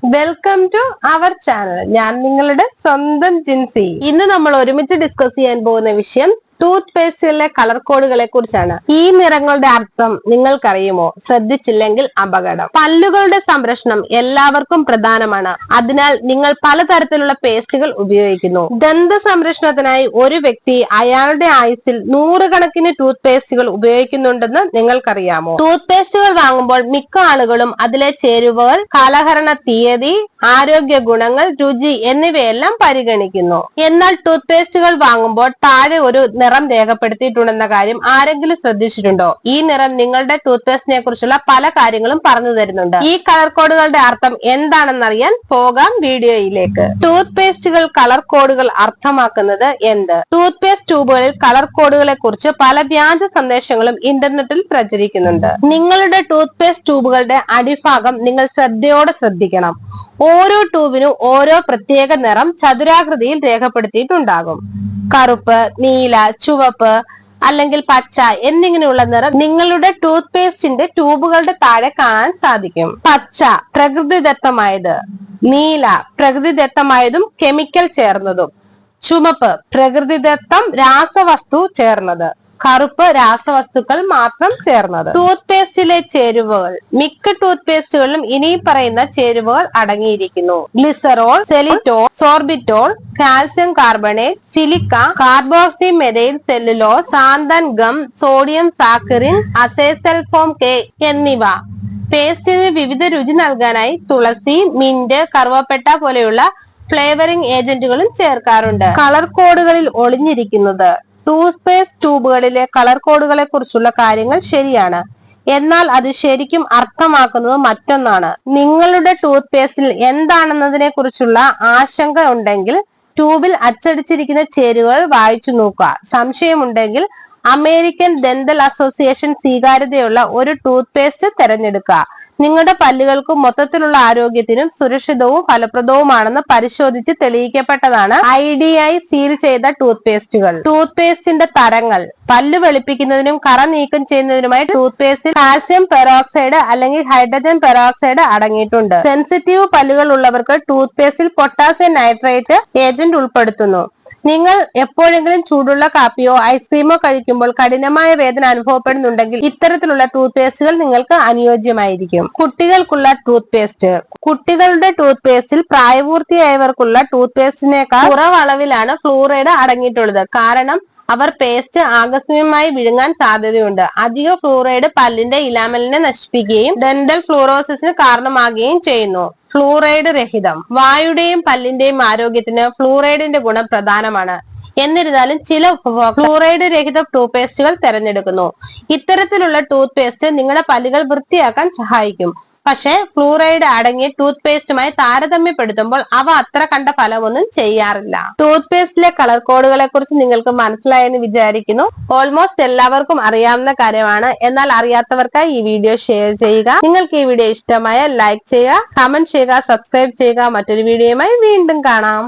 Welcome to our channel. ഞാൻ നിങ്ങളുടെ സ്വന്തം ജിൻസി. ഇന്ന് നമ്മൾ ഒരുമിച്ച് ഡിസ്കസ് ചെയ്യാൻ പോകുന്ന വിഷയം ടൂത്ത് പേസ്റ്റിലെ കളർ കോഡുകളെ കുറിച്ചാണ്. ഈ നിറങ്ങളുടെ അർത്ഥം നിങ്ങൾക്കറിയുമോ? ശ്രദ്ധിച്ചില്ലെങ്കിൽ അപകടം. പല്ലുകളുടെ സംരക്ഷണം എല്ലാവർക്കും പ്രധാനമാണ്. അതിനാൽ നിങ്ങൾ പലതരത്തിലുള്ള പേസ്റ്റുകൾ ഉപയോഗിക്കുന്നു. ദന്ത സംരക്ഷണത്തിനായി ഒരു വ്യക്തി അയാളുടെ ആയുസ്സിൽ നൂറുകണക്കിന് ടൂത്ത് പേസ്റ്റുകൾ ഉപയോഗിക്കുന്നുണ്ടെന്ന് നിങ്ങൾക്കറിയാമോ? ടൂത്ത് പേസ്റ്റുകൾ വാങ്ങുമ്പോൾ മിക്ക ആളുകളും അതിലെ ചേരുവകൾ, കാലഹരണ തീയതി, ആരോഗ്യ ഗുണങ്ങൾ, രുചി എന്നിവയെല്ലാം പരിഗണിക്കുന്നു. എന്നാൽ ടൂത്ത് പേസ്റ്റുകൾ വാങ്ങുമ്പോൾ താഴെ ഒരു നിറം രേഖപ്പെടുത്തിയിട്ടുണ്ടെന്ന കാര്യം ആരെങ്കിലും ശ്രദ്ധിച്ചിട്ടുണ്ടോ? ഈ നിറം നിങ്ങളുടെ ടൂത്ത് പേസ്റ്റിനെ കുറിച്ചുള്ള പല കാര്യങ്ങളും പറഞ്ഞു തരുന്നുണ്ട്. ഈ കളർ കോഡുകളുടെ അർത്ഥം എന്താണെന്നറിയാൻ പോകാം വീഡിയോയിലേക്ക്. ടൂത്ത് പേസ്റ്റുകൾ കളർ കോഡുകൾ അർത്ഥമാക്കുന്നത് എന്ത്? ടൂത്ത് പേസ്റ്റ് ട്യൂബുകളിൽ കളർ കോഡുകളെ കുറിച്ച് പല വ്യാജ സന്ദേശങ്ങളും ഇന്റർനെറ്റിൽ പ്രചരിക്കുന്നുണ്ട്. നിങ്ങളുടെ ടൂത്ത് പേസ്റ്റ് ട്യൂബുകളുടെ അടിഭാഗം നിങ്ങൾ ശ്രദ്ധയോടെ ശ്രദ്ധിക്കണം. ഓരോ ട്യൂബിനും ഓരോ പ്രത്യേക നിറം ചതുരാകൃതിയിൽ രേഖപ്പെടുത്തിയിട്ടുണ്ടാകും. കറുപ്പ്, നീല, ചുവപ്പ് അല്ലെങ്കിൽ പച്ച എന്നിങ്ങനെയുള്ള നിറം നിങ്ങളുടെ ടൂത്ത് പേസ്റ്റിന്റെ ട്യൂബുകളുടെ താഴെ കാണാൻ സാധിക്കും. പച്ച പ്രകൃതിദത്തമായത്, നീല പ്രകൃതിദത്തമായതും കെമിക്കൽ ചേർന്നതും, ചുവപ്പ് പ്രകൃതിദത്തം രാസവസ്തു ചേർന്നത്, കറുപ്പ് രാസവസ്തുക്കൾ മാത്രം ചേർന്നത്. ടൂത്ത് പേസ്റ്റിലെ ചേരുവകൾ. മിക്ക ടൂത്ത് പേസ്റ്റുകളിലും ഇനി പറയുന്ന ചേരുവകൾ അടങ്ങിയിരിക്കുന്നു: glycerol, xylitol, sorbitol, calcium carbonate, silica, carboxy methyl cellulose, xanthan gum, sodium saccharin, acesulfame K എന്നിവ. പേസ്റ്റിന് വിവിധ രുചി നൽകാനായി തുളസി, മിന്റ്, കറുവപ്പട്ട പോലെയുള്ള ഫ്ലേവറിംഗ് ഏജന്റുകളും ചേർക്കാറുണ്ട്. കളർ കോഡുകളിൽ ഒളിഞ്ഞിരിക്കുന്നത്. ടൂത്ത് പേസ്റ്റ് ട്യൂബുകളിലെ കളർ കോഡുകളെ കുറിച്ചുള്ള കാര്യങ്ങൾ ശരിയാണ്, എന്നാൽ അത് ശരിക്കും അർത്ഥമാക്കുന്നത് മറ്റൊന്നാണ്. നിങ്ങളുടെ ടൂത്ത് പേസ്റ്റിൽ എന്താണെന്നതിനെ കുറിച്ചുള്ള ആശങ്ക ഉണ്ടെങ്കിൽ ട്യൂബിൽ അച്ചടിച്ചിരിക്കുന്ന ചേരുവകൾ വായിച്ചു നോക്കുക. സംശയമുണ്ടെങ്കിൽ അമേരിക്കൻ ഡെന്റൽ അസോസിയേഷൻ സ്വീകാര്യതയുള്ള ഒരു ടൂത്ത് പേസ്റ്റ് തിരഞ്ഞെടുക്കുക. നിങ്ങളുടെ പല്ലുകൾക്കും മൊത്തത്തിലുള്ള ആരോഗ്യത്തിനും സുരക്ഷിതവും ഫലപ്രദവുമാണെന്ന് പരിശോധിച്ച് തെളിയിക്കപ്പെട്ടതാണ് IDI സീൽ ചെയ്ത ടൂത്ത് പേസ്റ്റുകൾ. ടൂത്ത് പേസ്റ്റിന്റെ തരങ്ങൾ. പല്ല് വെളുപ്പിക്കുന്നതിനും കറ നീക്കം ചെയ്യുന്നതിനുമായി ടൂത്ത് പേസ്റ്റിൽ കാൽസ്യം പെറോക്സൈഡ് അല്ലെങ്കിൽ ഹൈഡ്രജൻ പെറോക്സൈഡ് അടങ്ങിയിട്ടുണ്ട്. സെൻസിറ്റീവ് പല്ലുകൾ ഉള്ളവർക്ക് ടൂത്ത് പേസ്റ്റിൽ പൊട്ടാസ്യം നൈട്രേറ്റ് ഏജന്റ് ഉൾപ്പെടുത്തുന്നു. നിങ്ങൾ എപ്പോഴെങ്കിലും ചൂടുള്ള കാപ്പിയോ ഐസ്ക്രീമോ കഴിക്കുമ്പോൾ കഠിനമായ വേദന അനുഭവപ്പെടുന്നുണ്ടെങ്കിൽ ഇത്തരത്തിലുള്ള ടൂത്ത് പേസ്റ്റുകൾ നിങ്ങൾക്ക് അനുയോജ്യമായിരിക്കും. കുട്ടികൾക്കുള്ള ടൂത്ത് പേസ്റ്റ്. കുട്ടികളുടെ ടൂത്ത് പേസ്റ്റിൽ പ്രായപൂർത്തിയായവർക്കുള്ള ടൂത്ത് പേസ്റ്റിനേക്കാൾ കുറവ് അളവിലാണ് ഫ്ലൂറൈഡ് അടങ്ങിയിട്ടുള്ളത്. കാരണം അവർ പേസ്റ്റ് ആകസ്മികമായി വിഴുങ്ങാൻ സാധ്യതയുണ്ട്. അധിക ഫ്ലൂറൈഡ് പല്ലിന്റെ ഇലാമലിനെ നശിപ്പിക്കുകയും ഡെന്റൽ ഫ്ലൂറോസിസിന് കാരണമാകുകയും ചെയ്യുന്നു. ഫ്ലൂറൈഡ് രഹിതം. വായുടെയും പല്ലിന്റെയും ആരോഗ്യത്തിന് ഫ്ലൂറൈഡിന്റെ ഗുണം പ്രധാനമാണ്. എന്നിരുന്നാലും ചില ഉപഭോക്താക്കൾ ഫ്ലൂറൈഡ് രഹിത ടൂത്ത് പേസ്റ്റുകൾ തിരഞ്ഞെടുക്കുന്നു. ഇത്തരത്തിലുള്ള ടൂത്ത് പേസ്റ്റ് നിങ്ങളുടെ പല്ലുകൾ വൃത്തിയാക്കാൻ സഹായിക്കും. പക്ഷെ ഫ്ലൂറൈഡ് അടങ്ങിയ ടൂത്ത് പേസ്റ്റുമായി താരതമ്യപ്പെടുത്തുമ്പോൾ അവ അത്ര കണ്ട ഫലമൊന്നും ചെയ്യാറില്ല. ടൂത്ത് പേസ്റ്റിലെ കളർ കോഡുകളെ കുറിച്ച് നിങ്ങൾക്ക് മനസ്സിലായെന്ന് വിചാരിക്കുന്നു. ഓൾമോസ്റ്റ് എല്ലാവർക്കും അറിയാവുന്ന കാര്യമാണ്. എന്നാൽ അറിയാത്തവർക്കായി ഈ വീഡിയോ ഷെയർ ചെയ്യുക. നിങ്ങൾക്ക് ഈ വീഡിയോ ഇഷ്ടമായ ലൈക്ക് ചെയ്യുക, കമന്റ് ചെയ്യുക, സബ്സ്ക്രൈബ് ചെയ്യുക. മറ്റൊരു വീഡിയോയുമായി വീണ്ടും കാണാം.